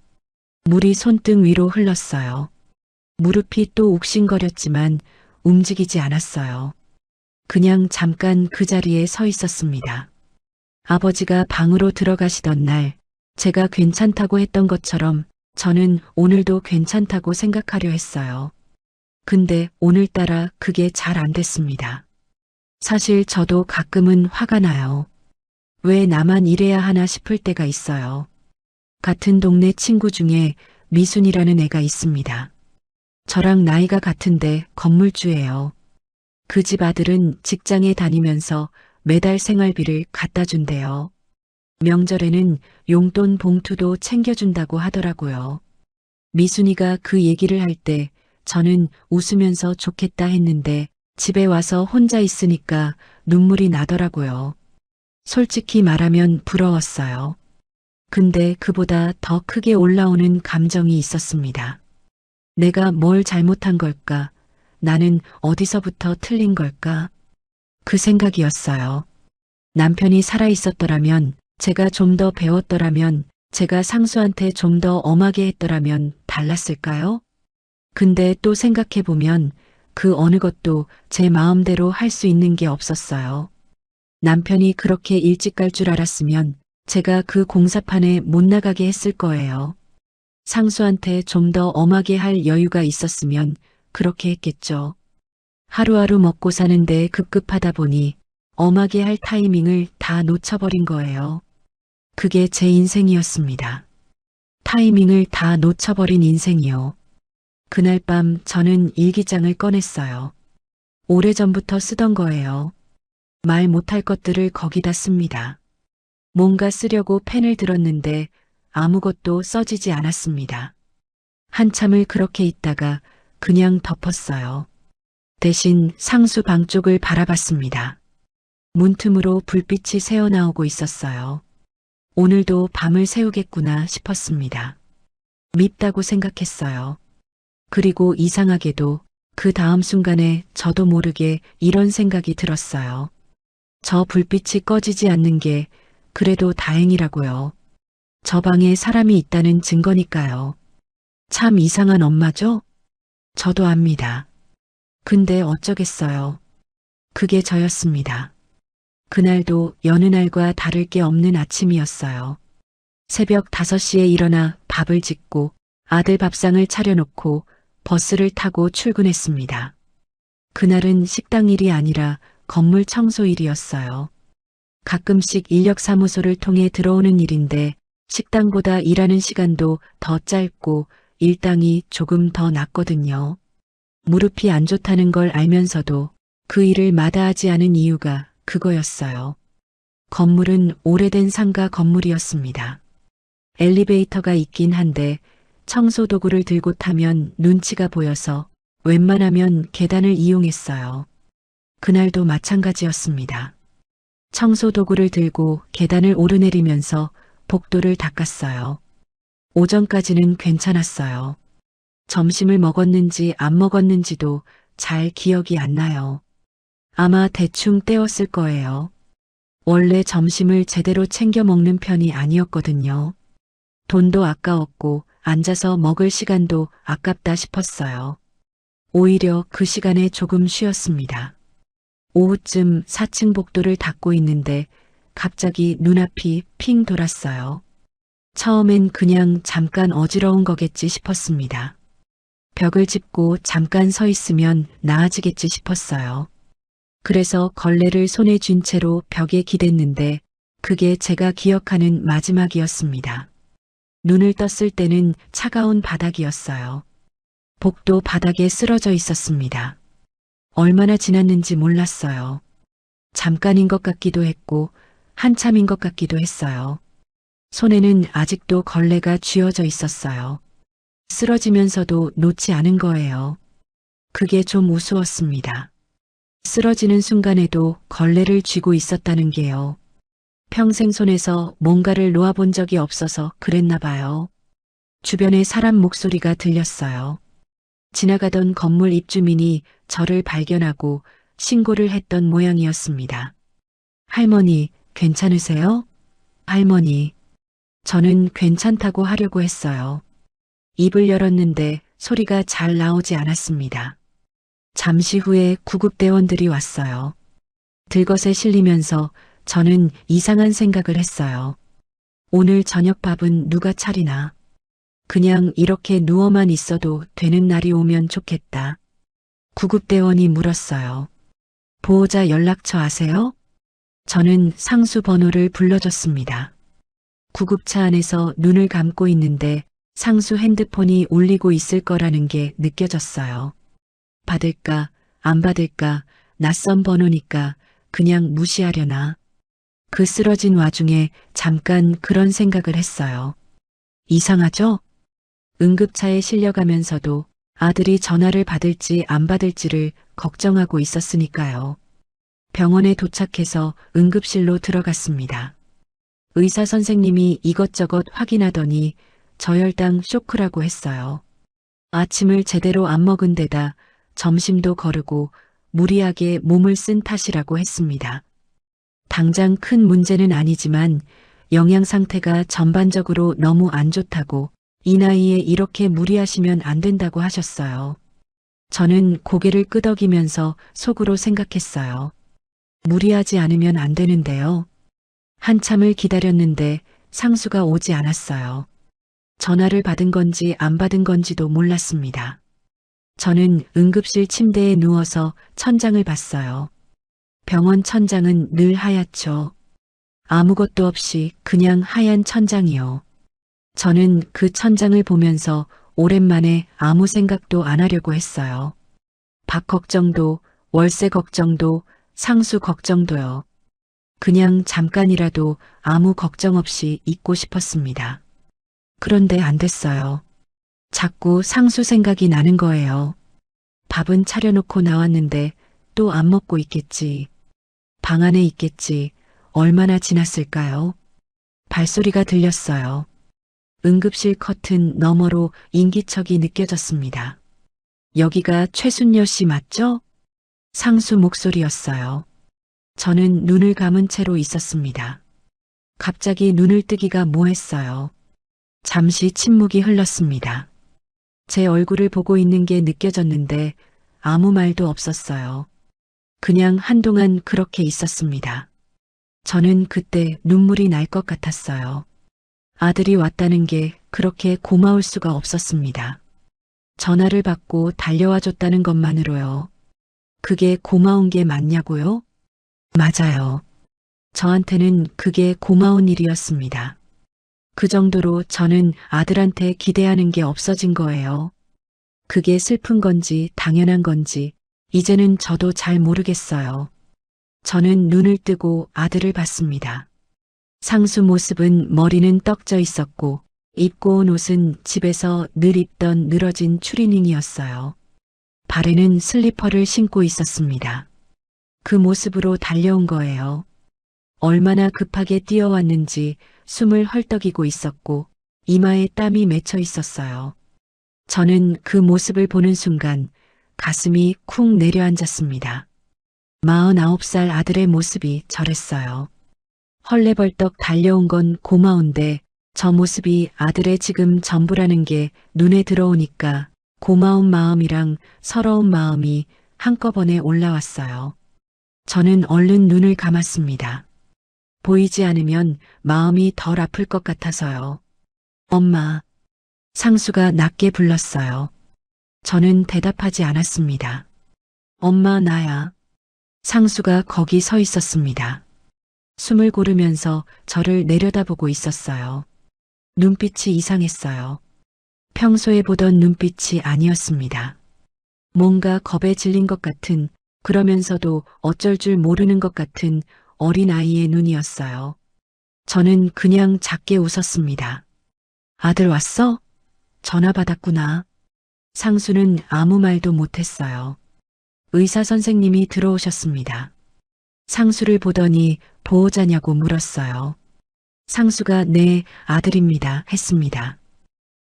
물이 손등 위로 흘렀어요. 무릎이 또 욱신거렸지만 움직이지 않았어요. 그냥 잠깐 그 자리에 서 있었습니다. 아버지가 방으로 들어가시던 날 제가 괜찮다고 했던 것처럼 저는 오늘도 괜찮다고 생각하려 했어요. 근데 오늘따라 그게 잘 안 됐습니다. 사실 저도 가끔은 화가 나요. 왜 나만 이래야 하나 싶을 때가 있어요. 같은 동네 친구 중에 미순이라는 애가 있습니다. 저랑 나이가 같은데 건물주예요. 그 집 아들은 직장에 다니면서 매달 생활비를 갖다 준대요. 명절에는 용돈 봉투도 챙겨준다고 하더라고요. 미순이가 그 얘기를 할 때 저는 웃으면서 좋겠다 했는데 집에 와서 혼자 있으니까 눈물이 나더라고요. 솔직히 말하면 부러웠어요. 근데 그보다 더 크게 올라오는 감정이 있었습니다. 내가 뭘 잘못한 걸까? 나는 어디서부터 틀린 걸까? 그 생각이었어요. 남편이 살아있었더라면, 제가 좀 더 배웠더라면, 제가 상수한테 좀 더 엄하게 했더라면 달랐을까요? 근데 또 생각해보면 그 어느 것도 제 마음대로 할 수 있는 게 없었어요. 남편이 그렇게 일찍 갈 줄 알았으면 제가 그 공사판에 못 나가게 했을 거예요. 상수한테 좀 더 엄하게 할 여유가 있었으면 그렇게 했겠죠. 하루하루 먹고 사는데 급급하다 보니 엄하게 할 타이밍을 다 놓쳐버린 거예요. 그게 제 인생이었습니다. 타이밍을 다 놓쳐버린 인생이요. 그날 밤 저는 일기장을 꺼냈어요. 오래전부터 쓰던 거예요. 말 못할 것들을 거기다 씁니다. 뭔가 쓰려고 펜을 들었는데 아무것도 써지지 않았습니다. 한참을 그렇게 있다가 그냥 덮었어요. 대신 상수 방 쪽을 바라봤습니다. 문틈으로 불빛이 새어나오고 있었어요. 오늘도 밤을 새우겠구나 싶었습니다. 밉다고 생각했어요. 그리고 이상하게도 그 다음 순간에 저도 모르게 이런 생각이 들었어요. 저 불빛이 꺼지지 않는 게 그래도 다행이라고요. 저 방에 사람이 있다는 증거니까요. 참 이상한 엄마죠? 저도 압니다. 근데 어쩌겠어요. 그게 저였습니다. 그날도 여느 날과 다를 게 없는 아침이었어요. 새벽 5시에 일어나 밥을 짓고 아들 밥상을 차려놓고 버스를 타고 출근했습니다. 그날은 식당 일이 아니라 건물 청소 일이었어요. 가끔씩 인력사무소를 통해 들어오는 일인데 식당보다 일하는 시간도 더 짧고 일당이 조금 더 낮거든요. 무릎이 안 좋다는 걸 알면서도 그 일을 마다하지 않은 이유가 그거였어요. 건물은 오래된 상가 건물이었습니다. 엘리베이터가 있긴 한데 청소 도구를 들고 타면 눈치가 보여서 웬만하면 계단을 이용했어요. 그날도 마찬가지였습니다. 청소 도구를 들고 계단을 오르내리면서 복도를 닦았어요. 오전까지는 괜찮았어요. 점심을 먹었는지 안 먹었는지도 잘 기억이 안 나요. 아마 대충 때웠을 거예요. 원래 점심을 제대로 챙겨 먹는 편이 아니었거든요. 돈도 아까웠고 앉아서 먹을 시간도 아깝다 싶었어요. 오히려 그 시간에 조금 쉬었습니다. 오후쯤 4층 복도를 닦고 있는데 갑자기 눈앞이 핑 돌았어요. 처음엔 그냥 잠깐 어지러운 거겠지 싶었습니다. 벽을 짚고 잠깐 서 있으면 나아지겠지 싶었어요. 그래서 걸레를 손에 쥔 채로 벽에 기댔는데 그게 제가 기억하는 마지막이었습니다. 눈을 떴을 때는 차가운 바닥이었어요. 복도 바닥에 쓰러져 있었습니다. 얼마나 지났는지 몰랐어요. 잠깐인 것 같기도 했고 한참인 것 같기도 했어요. 손에는 아직도 걸레가 쥐어져 있었어요. 쓰러지면서도 놓지 않은 거예요. 그게 좀 우스웠습니다. 쓰러지는 순간에도 걸레를 쥐고 있었다는 게요. 평생 손에서 뭔가를 놓아본 적이 없어서 그랬나 봐요. 주변에 사람 목소리가 들렸어요. 지나가던 건물 입주민이 저를 발견하고 신고를 했던 모양이었습니다. 할머니, 괜찮으세요? 할머니. 저는 괜찮다고 하려고 했어요. 입을 열었는데 소리가 잘 나오지 않았습니다. 잠시 후에 구급대원들이 왔어요. 들것에 실리면서 저는 이상한 생각을 했어요. 오늘 저녁밥은 누가 차리나? 그냥 이렇게 누워만 있어도 되는 날이 오면 좋겠다. 구급대원이 물었어요. 보호자 연락처 아세요? 저는 상수 번호를 불러줬습니다. 구급차 안에서 눈을 감고 있는데 상수 핸드폰이 울리고 있을 거라는 게 느껴졌어요. 받을까, 안 받을까, 낯선 번호니까 그냥 무시하려나. 그 쓰러진 와중에 잠깐 그런 생각을 했어요. 이상하죠? 응급차에 실려가면서도 아들이 전화를 받을지 안 받을지를 걱정하고 있었으니까요. 병원에 도착해서 응급실로 들어갔습니다. 의사 선생님이 이것저것 확인하더니 저혈당 쇼크라고 했어요. 아침을 제대로 안 먹은 데다 점심도 거르고 무리하게 몸을 쓴 탓이라고 했습니다. 당장 큰 문제는 아니지만 영양 상태가 전반적으로 너무 안 좋다고 이 나이에 이렇게 무리하시면 안 된다고 하셨어요. 저는 고개를 끄덕이면서 속으로 생각했어요. 무리하지 않으면 안 되는데요. 한참을 기다렸는데 상수가 오지 않았어요. 전화를 받은 건지 안 받은 건지도 몰랐습니다. 저는 응급실 침대에 누워서 천장을 봤어요. 병원 천장은 늘 하얗죠. 아무것도 없이 그냥 하얀 천장이요. 저는 그 천장을 보면서 오랜만에 아무 생각도 안 하려고 했어요. 밥 걱정도, 월세 걱정도, 상수 걱정도요. 그냥 잠깐이라도 아무 걱정 없이 있고 싶었습니다. 그런데 안 됐어요. 자꾸 상수 생각이 나는 거예요. 밥은 차려놓고 나왔는데 또 안 먹고 있겠지. 방 안에 있겠지. 얼마나 지났을까요? 발소리가 들렸어요. 응급실 커튼 너머로 인기척이 느껴졌습니다. 여기가 최순녀 씨 맞죠? 상수 목소리였어요. 저는 눈을 감은 채로 있었습니다. 갑자기 눈을 뜨기가 뭐했어요. 잠시 침묵이 흘렀습니다. 제 얼굴을 보고 있는 게 느껴졌는데 아무 말도 없었어요. 그냥 한동안 그렇게 있었습니다. 저는 그때 눈물이 날 것 같았어요. 아들이 왔다는 게 그렇게 고마울 수가 없었습니다. 전화를 받고 달려와 줬다는 것만으로요. 그게 고마운 게 맞냐고요? 맞아요. 저한테는 그게 고마운 일이었습니다. 그 정도로 저는 아들한테 기대하는 게 없어진 거예요. 그게 슬픈 건지 당연한 건지 이제는 저도 잘 모르겠어요. 저는 눈을 뜨고 아들을 봤습니다. 상수 모습은 머리는 떡져 있었고 입고 온 옷은 집에서 늘 입던 늘어진 추리닝이었어요. 발에는 슬리퍼를 신고 있었습니다. 그 모습으로 달려온 거예요. 얼마나 급하게 뛰어왔는지 숨을 헐떡이고 있었고 이마에 땀이 맺혀 있었어요. 저는 그 모습을 보는 순간 가슴이 쿵 내려앉았습니다. 49살 아들의 모습이 저랬어요. 헐레벌떡 달려온 건 고마운데 저 모습이 아들의 지금 전부라는 게 눈에 들어오니까 고마운 마음이랑 서러운 마음이 한꺼번에 올라왔어요. 저는 얼른 눈을 감았습니다. 보이지 않으면 마음이 덜 아플 것 같아서요. 엄마. 상수가 낮게 불렀어요. 저는 대답하지 않았습니다. 엄마 나야. 상수가 거기 서 있었습니다. 숨을 고르면서 저를 내려다보고 있었어요. 눈빛이 이상했어요. 평소에 보던 눈빛이 아니었습니다. 뭔가 겁에 질린 것 같은, 그러면서도 어쩔 줄 모르는 것 같은 어린아이의 눈이었어요. 저는 그냥 작게 웃었습니다. 아들 왔어? 전화 받았구나. 상수는 아무 말도 못했어요. 의사 선생님이 들어오셨습니다. 상수를 보더니 보호자냐고 물었어요. 상수가 네, 아들입니다. 했습니다.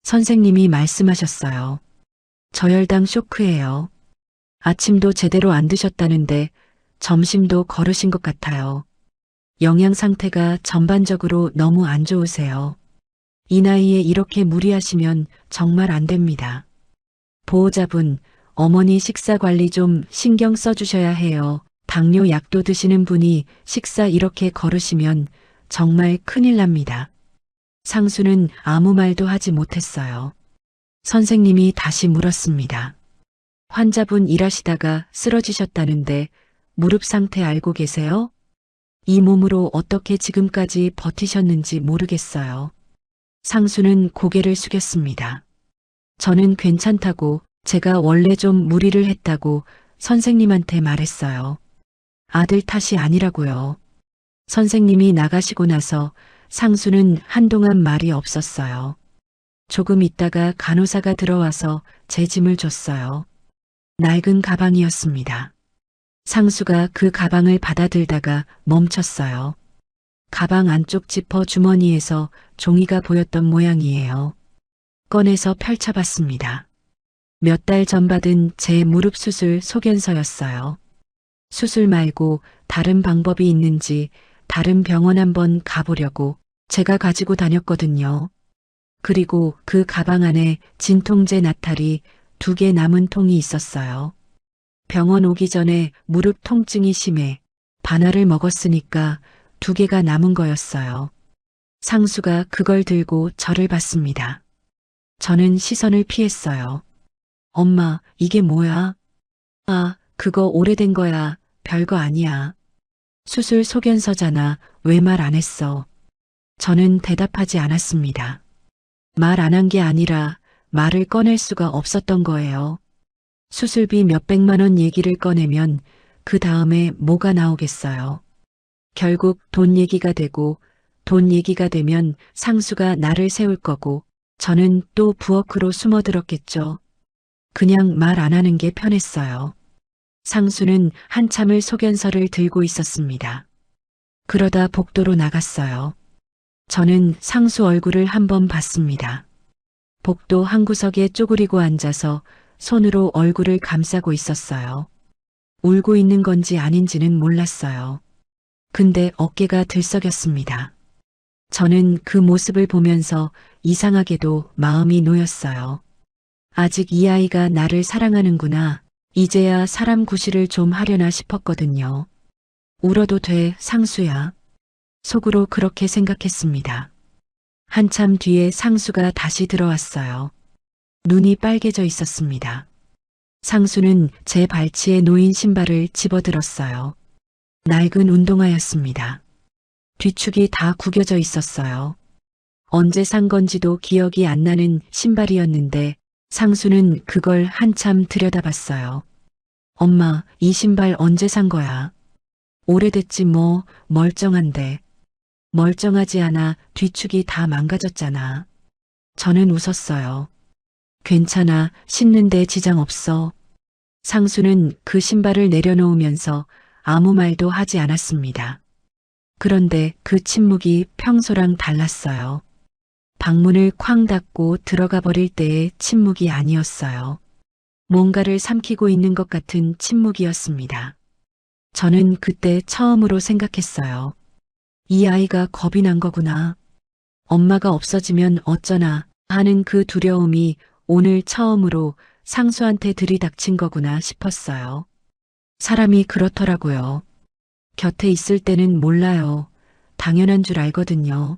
선생님이 말씀하셨어요. 저혈당 쇼크예요. 아침도 제대로 안 드셨다는데 점심도 거르신 것 같아요. 영양 상태가 전반적으로 너무 안 좋으세요. 이 나이에 이렇게 무리하시면 정말 안 됩니다. 보호자분, 어머니 식사 관리 좀 신경 써주셔야 해요. 당뇨 약도 드시는 분이 식사 이렇게 거르시면 정말 큰일 납니다. 상수는 아무 말도 하지 못했어요. 선생님이 다시 물었습니다. 환자분 일하시다가 쓰러지셨다는데 무릎 상태 알고 계세요? 이 몸으로 어떻게 지금까지 버티셨는지 모르겠어요. 상수는 고개를 숙였습니다. 저는 괜찮다고, 제가 원래 좀 무리를 했다고 선생님한테 말했어요. 아들 탓이 아니라고요. 선생님이 나가시고 나서 상수는 한동안 말이 없었어요. 조금 있다가 간호사가 들어와서 제 짐을 줬어요. 낡은 가방이었습니다. 상수가 그 가방을 받아들다가 멈췄어요. 가방 안쪽 지퍼 주머니에서 종이가 보였던 모양이에요. 꺼내서 펼쳐봤습니다. 몇 달 전 받은 제 무릎 수술 소견서였어요. 수술 말고 다른 방법이 있는지 다른 병원 한번 가보려고 제가 가지고 다녔거든요. 그리고 그 가방 안에 진통제 나탈이 2개 남은 통이 있었어요. 병원 오기 전에 무릎 통증이 심해 반알을 먹었으니까 2개가 남은 거였어요. 상수가 그걸 들고 저를 봤습니다. 저는 시선을 피했어요. 엄마, 이게 뭐야? 아, 그거 오래된 거야. 별거 아니야. 수술 소견서잖아. 왜 말 안 했어? 저는 대답하지 않았습니다. 말 안 한 게 아니라 말을 꺼낼 수가 없었던 거예요. 수술비 몇백만 원 얘기를 꺼내면 그 다음에 뭐가 나오겠어요. 결국 돈 얘기가 되고 돈 얘기가 되면 상수가 나를 세울 거고 저는 또 부엌으로 숨어들었겠죠. 그냥 말 안 하는 게 편했어요. 상수는 한참을 소견서를 들고 있었습니다. 그러다 복도로 나갔어요. 저는 상수 얼굴을 한번 봤습니다. 복도 한 구석에 쪼그리고 앉아서 손으로 얼굴을 감싸고 있었어요. 울고 있는 건지 아닌지는 몰랐어요. 근데 어깨가 들썩였습니다. 저는 그 모습을 보면서 이상하게도 마음이 놓였어요. 아직 이 아이가 나를 사랑하는구나, 이제야 사람 구실을 좀 하려나 싶었거든요. 울어도 돼, 상수야. 속으로 그렇게 생각했습니다. 한참 뒤에 상수가 다시 들어왔어요. 눈이 빨개져 있었습니다. 상수는 제 발치에 놓인 신발을 집어들었어요. 낡은 운동화였습니다. 뒤축이 다 구겨져 있었어요. 언제 산 건지도 기억이 안 나는 신발이었는데 상수는 그걸 한참 들여다봤어요. 엄마, 이 신발 언제 산 거야? 오래됐지 뭐, 멀쩡한데. 멀쩡하지 않아, 뒤축이 다 망가졌잖아. 저는 웃었어요. 괜찮아, 신는데 지장 없어. 상수는 그 신발을 내려놓으면서 아무 말도 하지 않았습니다. 그런데 그 침묵이 평소랑 달랐어요. 방문을 쾅 닫고 들어가 버릴 때의 침묵이 아니었어요. 뭔가를 삼키고 있는 것 같은 침묵이었습니다. 저는 그때 처음으로 생각했어요. 이 아이가 겁이 난 거구나. 엄마가 없어지면 어쩌나 하는 그 두려움이 오늘 처음으로 상수한테 들이닥친 거구나 싶었어요. 사람이 그렇더라고요. 곁에 있을 때는 몰라요. 당연한 줄 알거든요.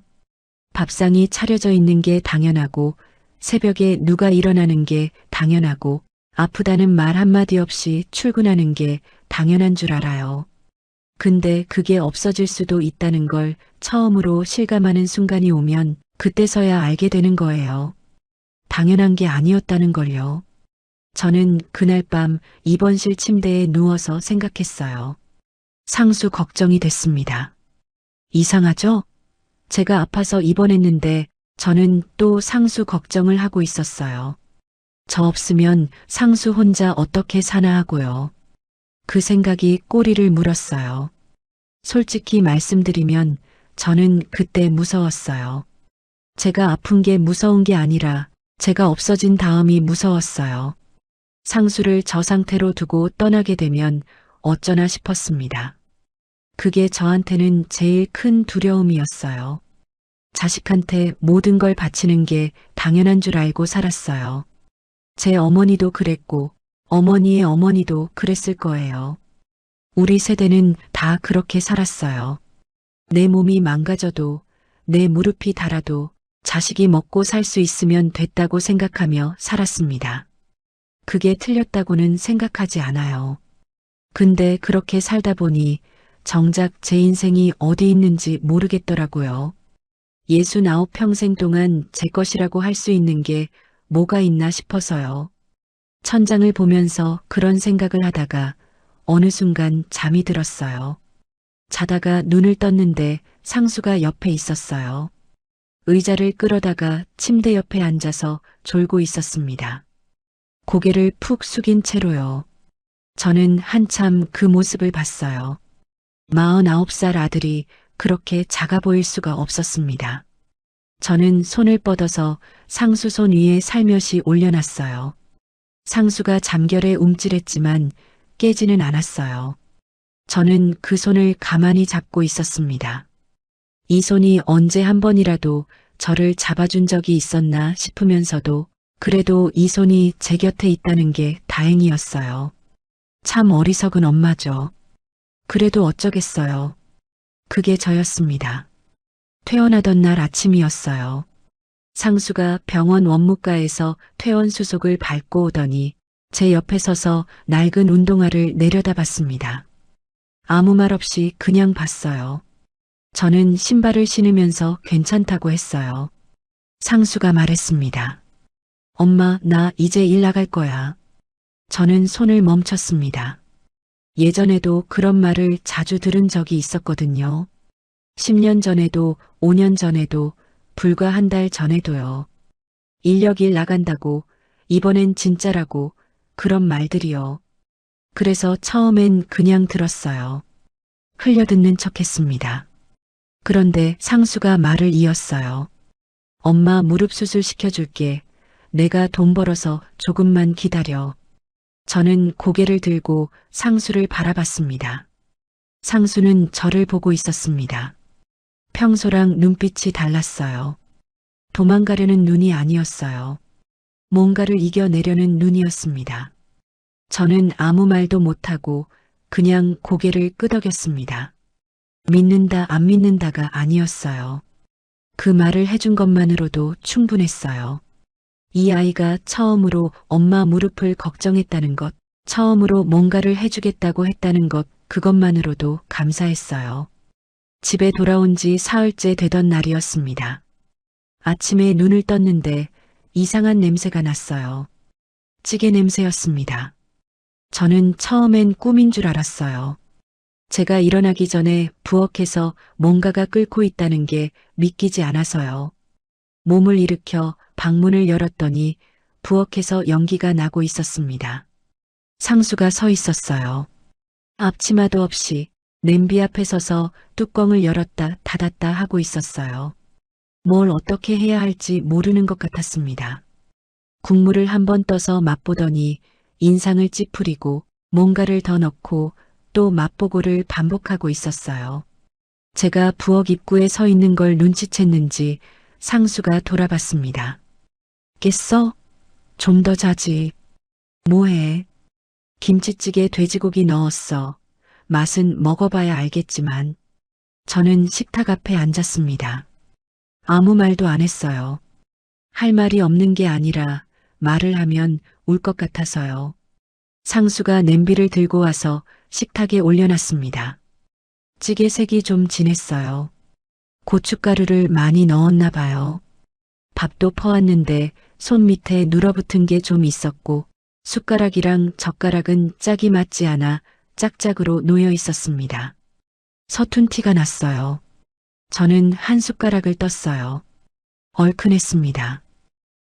밥상이 차려져 있는 게 당연하고 새벽에 누가 일어나는 게 당연하고 아프다는 말 한마디 없이 출근하는 게 당연한 줄 알아요. 근데 그게 없어질 수도 있다는 걸 처음으로 실감하는 순간이 오면 그때서야 알게 되는 거예요. 당연한 게 아니었다는 걸요. 저는 그날 밤 입원실 침대에 누워서 생각했어요. 상수 걱정이 됐습니다. 이상하죠? 제가 아파서 입원했는데 저는 또 상수 걱정을 하고 있었어요. 저 없으면 상수 혼자 어떻게 사나 하고요. 그 생각이 꼬리를 물었어요. 솔직히 말씀드리면 저는 그때 무서웠어요. 제가 아픈 게 무서운 게 아니라 제가 없어진 다음이 무서웠어요. 상수를 저 상태로 두고 떠나게 되면 어쩌나 싶었습니다. 그게 저한테는 제일 큰 두려움이었어요. 자식한테 모든 걸 바치는 게 당연한 줄 알고 살았어요. 제 어머니도 그랬고 어머니의 어머니도 그랬을 거예요. 우리 세대는 다 그렇게 살았어요. 내 몸이 망가져도 내 무릎이 닳아도 자식이 먹고 살 수 있으면 됐다고 생각하며 살았습니다. 그게 틀렸다고는 생각하지 않아요. 근데 그렇게 살다 보니 정작 제 인생이 어디 있는지 모르겠더라고요. 69평생 동안 제 것이라고 할 수 있는 게 뭐가 있나 싶어서요. 천장을 보면서 그런 생각을 하다가 어느 순간 잠이 들었어요. 자다가 눈을 떴는데 상수가 옆에 있었어요. 의자를 끌어다가 침대 옆에 앉아서 졸고 있었습니다. 고개를 푹 숙인 채로요. 저는 한참 그 모습을 봤어요. 49살 아들이 그렇게 작아 보일 수가 없었습니다. 저는 손을 뻗어서 상수 손 위에 살며시 올려놨어요. 상수가 잠결에 움찔했지만 깨지는 않았어요. 저는 그 손을 가만히 잡고 있었습니다. 이 손이 언제 한 번이라도 저를 잡아준 적이 있었나 싶으면서도 그래도 이 손이 제 곁에 있다는 게 다행이었어요. 참 어리석은 엄마죠. 그래도 어쩌겠어요. 그게 저였습니다. 퇴원하던 날 아침이었어요. 상수가 병원 원무과에서 퇴원 수속을 밟고 오더니 제 옆에 서서 낡은 운동화를 내려다봤습니다. 아무 말 없이 그냥 봤어요. 저는 신발을 신으면서 괜찮다고 했어요. 상수가 말했습니다. 엄마, 나 이제 일 나갈 거야. 저는 손을 멈췄습니다. 예전에도 그런 말을 자주 들은 적이 있었거든요. 10년 전에도 5년 전에도 불과 한 달 전에도요. 인력일 나간다고 이번엔 진짜라고 그런 말들이요. 그래서 처음엔 그냥 들었어요. 흘려듣는 척했습니다. 그런데 상수가 말을 이었어요. 엄마 무릎 수술 시켜줄게. 내가 돈 벌어서 조금만 기다려. 저는 고개를 들고 상수를 바라봤습니다. 상수는 저를 보고 있었습니다. 평소랑 눈빛이 달랐어요. 도망가려는 눈이 아니었어요. 뭔가를 이겨내려는 눈이었습니다. 저는 아무 말도 못하고 그냥 고개를 끄덕였습니다. 믿는다 안 믿는다가 아니었어요. 그 말을 해준 것만으로도 충분했어요. 이 아이가 처음으로 엄마 무릎을 걱정했다는 것, 처음으로 뭔가를 해주겠다고 했다는 것, 그것만으로도 감사했어요. 집에 돌아온 지 사흘째 되던 날이었습니다. 아침에 눈을 떴는데 이상한 냄새가 났어요. 찌개 냄새였습니다. 저는 처음엔 꿈인 줄 알았어요. 제가 일어나기 전에 부엌에서 뭔가가 끓고 있다는 게 믿기지 않아서요. 몸을 일으켜 방문을 열었더니 부엌에서 연기가 나고 있었습니다. 상수가 서 있었어요. 앞치마도 없이 냄비 앞에 서서 뚜껑을 열었다 닫았다 하고 있었어요. 뭘 어떻게 해야 할지 모르는 것 같았습니다. 국물을 한번 떠서 맛보더니 인상을 찌푸리고 뭔가를 더 넣고 또 맛보고를 반복하고 있었어요. 제가 부엌 입구에 서 있는 걸 눈치챘는지 상수가 돌아봤습니다. 깼어? 좀 더 자지. 뭐해? 김치찌개 돼지고기 넣었어. 맛은 먹어봐야 알겠지만. 저는 식탁 앞에 앉았습니다. 아무 말도 안 했어요. 할 말이 없는 게 아니라 말을 하면 울 것 같아서요. 상수가 냄비를 들고 와서 식탁에 올려놨습니다. 찌개 색이 좀 진했어요. 고춧가루를 많이 넣었나 봐요. 밥도 퍼왔는데 손 밑에 눌어붙은 게 좀 있었고 숟가락이랑 젓가락은 짝이 맞지 않아 짝짝으로 놓여 있었습니다. 서툰 티가 났어요. 저는 한 숟가락을 떴어요. 얼큰했습니다.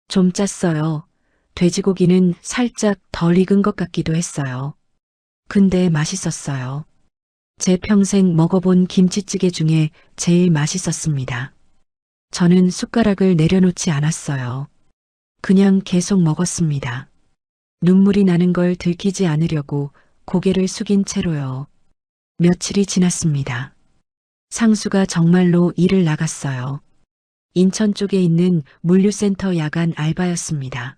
좀 짰어요. 돼지고기는 살짝 덜 익은 것 같기도 했어요. 근데 맛있었어요. 제 평생 먹어본 김치찌개 중에 제일 맛있었습니다. 저는 숟가락을 내려놓지 않았어요. 그냥 계속 먹었습니다. 눈물이 나는 걸 들키지 않으려고 고개를 숙인 채로요. 며칠이 지났습니다. 상수가 정말로 일을 나갔어요. 인천 쪽에 있는 물류센터 야간 알바였습니다.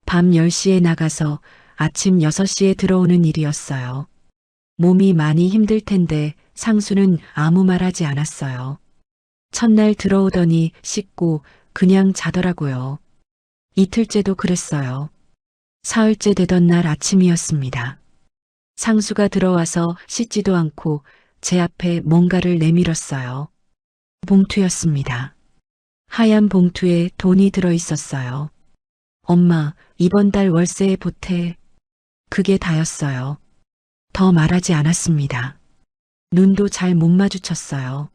밤 10시에 나가서 아침 6시에 들어오는 일이었어요. 몸이 많이 힘들 텐데 상수는 아무 말 하지 않았어요. 첫날 들어오더니 씻고 그냥 자더라고요. 이틀째도 그랬어요. 사흘째 되던 날 아침이었습니다. 상수가 들어와서 씻지도 않고 제 앞에 뭔가를 내밀었어요. 봉투였습니다. 하얀 봉투에 돈이 들어 있었어요. 엄마, 이번 달 월세에 보태. 그게 다였어요. 더 말하지 않았습니다. 눈도 잘 못 마주쳤어요.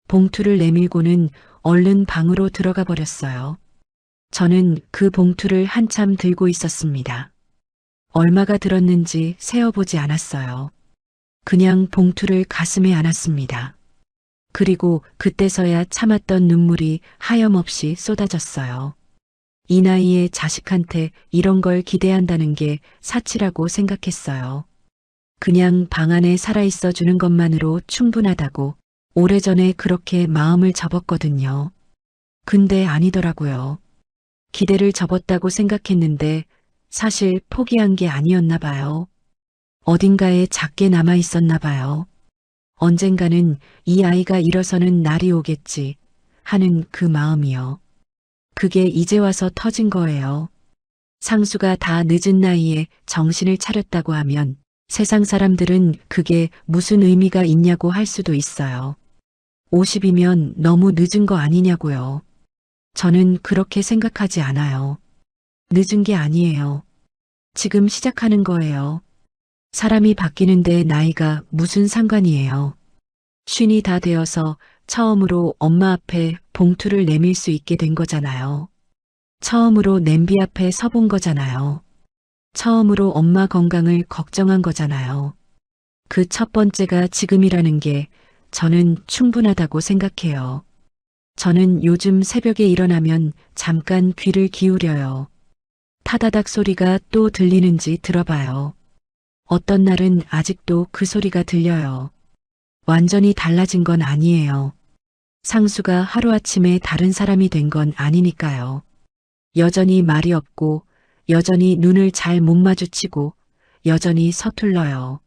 봉투를 내밀고는 얼른 방으로 들어가 버렸어요. 저는 그 봉투를 한참 들고 있었습니다. 얼마가 들었는지 세어보지 않았어요. 그냥 봉투를 가슴에 안았습니다. 그리고 그때서야 참았던 눈물이 하염없이 쏟아졌어요. 이 나이에 자식한테 이런 걸 기대한다는 게 사치라고 생각했어요. 그냥 방 안에 살아있어 주는 것만으로 충분하다고 오래전에 그렇게 마음을 접었거든요. 근데 아니더라고요. 기대를 접었다고 생각했는데 사실 포기한 게 아니었나 봐요. 어딘가에 작게 남아 있었나 봐요. 언젠가는 이 아이가 일어서는 날이 오겠지 하는 그 마음이요. 그게 이제 와서 터진 거예요. 상수가 다 늦은 나이에 정신을 차렸다고 하면 세상 사람들은 그게 무슨 의미가 있냐고 할 수도 있어요. 50이면 너무 늦은 거 아니냐고요. 저는 그렇게 생각하지 않아요. 늦은 게 아니에요. 지금 시작하는 거예요. 사람이 바뀌는데 나이가 무슨 상관이에요. 쉰이 다 되어서 처음으로 엄마 앞에 봉투를 내밀 수 있게 된 거잖아요. 처음으로 냄비 앞에 서본 거잖아요. 처음으로 엄마 건강을 걱정한 거잖아요. 그 첫 번째가 지금이라는 게 저는 충분하다고 생각해요. 저는 요즘 새벽에 일어나면 잠깐 귀를 기울여요. 타다닥 소리가 또 들리는지 들어봐요. 어떤 날은 아직도 그 소리가 들려요. 완전히 달라진 건 아니에요. 상수가 하루아침에 다른 사람이 된 건 아니니까요. 여전히 말이 없고 여전히 눈을 잘 못 마주치고 여전히 서툴러요.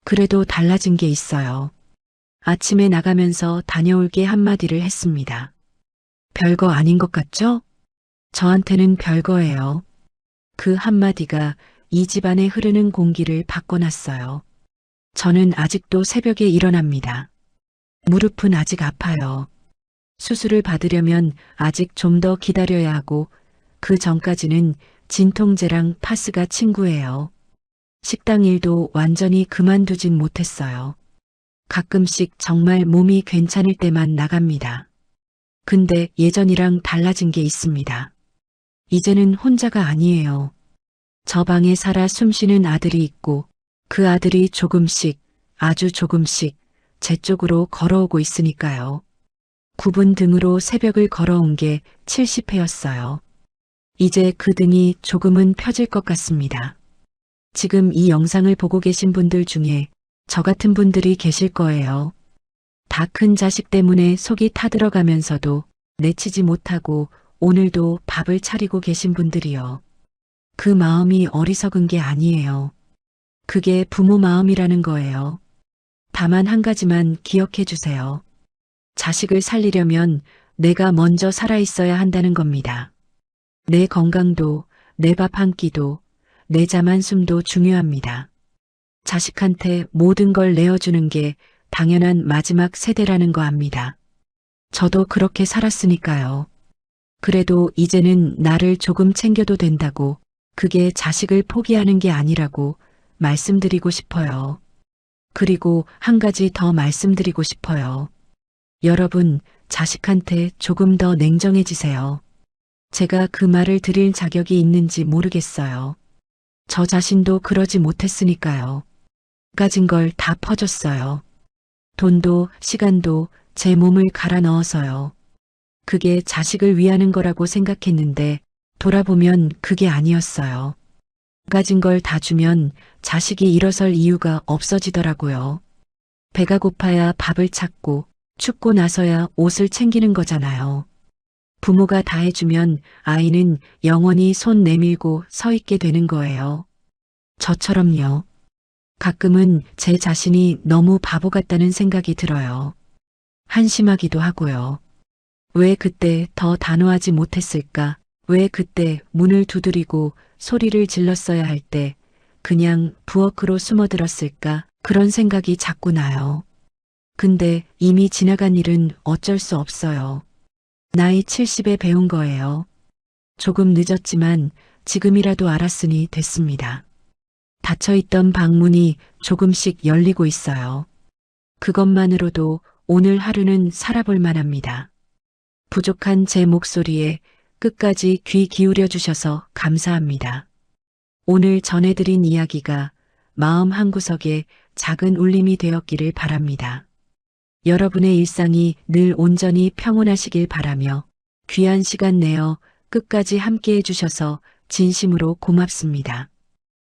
그래도 달라진 게 있어요. 아침에 나가면서 다녀올게 한마디를 했습니다. 별거 아닌 것 같죠? 저한테는 별거예요. 그 한마디가 이 집안에 흐르는 공기를 바꿔놨어요. 저는 아직도 새벽에 일어납니다. 무릎은 아직 아파요. 수술을 받으려면 아직 좀 더 기다려야 하고 그 전까지는 진통제랑 파스가 친구예요. 식당 일도 완전히 그만두진 못했어요. 가끔씩 정말 몸이 괜찮을 때만 나갑니다. 근데 예전이랑 달라진 게 있습니다. 이제는 혼자가 아니에요. 저 방에 살아 숨쉬는 아들이 있고 그 아들이 조금씩, 아주 조금씩 제 쪽으로 걸어오고 있으니까요. 굽은 등으로 새벽을 걸어온 게 70회였어요. 이제 그 등이 조금은 펴질 것 같습니다. 지금 이 영상을 보고 계신 분들 중에 저 같은 분들이 계실 거예요. 다 큰 자식 때문에 속이 타들어가면서도 내치지 못하고 오늘도 밥을 차리고 계신 분들이요. 그 마음이 어리석은 게 아니에요. 그게 부모 마음이라는 거예요. 다만 한 가지만 기억해 주세요. 자식을 살리려면 내가 먼저 살아있어야 한다는 겁니다. 내 건강도, 내 밥 한 끼도, 내 잠 한숨도 중요합니다. 자식한테 모든 걸 내어주는 게 당연한 마지막 세대라는 거 압니다. 저도 그렇게 살았으니까요. 그래도 이제는 나를 조금 챙겨도 된다고, 그게 자식을 포기하는 게 아니라고 말씀드리고 싶어요. 그리고 한 가지 더 말씀드리고 싶어요. 여러분, 자식한테 조금 더 냉정해지세요. 제가 그 말을 드릴 자격이 있는지 모르겠어요. 저 자신도 그러지 못했으니까요. 가진 걸 다 퍼줬어요. 돈도 시간도 제 몸을 갈아 넣어서요. 그게 자식을 위하는 거라고 생각했는데 돌아보면 그게 아니었어요. 가진 걸 다 주면 자식이 일어설 이유가 없어지더라고요. 배가 고파야 밥을 찾고 춥고 나서야 옷을 챙기는 거잖아요. 부모가 다 해주면 아이는 영원히 손 내밀고 서 있게 되는 거예요. 저처럼요. 가끔은 제 자신이 너무 바보 같다는 생각이 들어요. 한심하기도 하고요. 왜 그때 더 단호하지 못했을까? 왜 그때 문을 두드리고 소리를 질렀어야 할 때 그냥 부엌으로 숨어들었을까? 그런 생각이 자꾸 나요. 근데 이미 지나간 일은 어쩔 수 없어요. 나이 70에 배운 거예요. 조금 늦었지만 지금이라도 알았으니 됐습니다. 닫혀있던 방문이 조금씩 열리고 있어요. 그것만으로도 오늘 하루는 살아볼 만합니다. 부족한 제 목소리에 끝까지 귀 기울여 주셔서 감사합니다. 오늘 전해드린 이야기가 마음 한구석에 작은 울림이 되었기를 바랍니다. 여러분의 일상이 늘 온전히 평온하시길 바라며 귀한 시간 내어 끝까지 함께 해주셔서 진심으로 고맙습니다.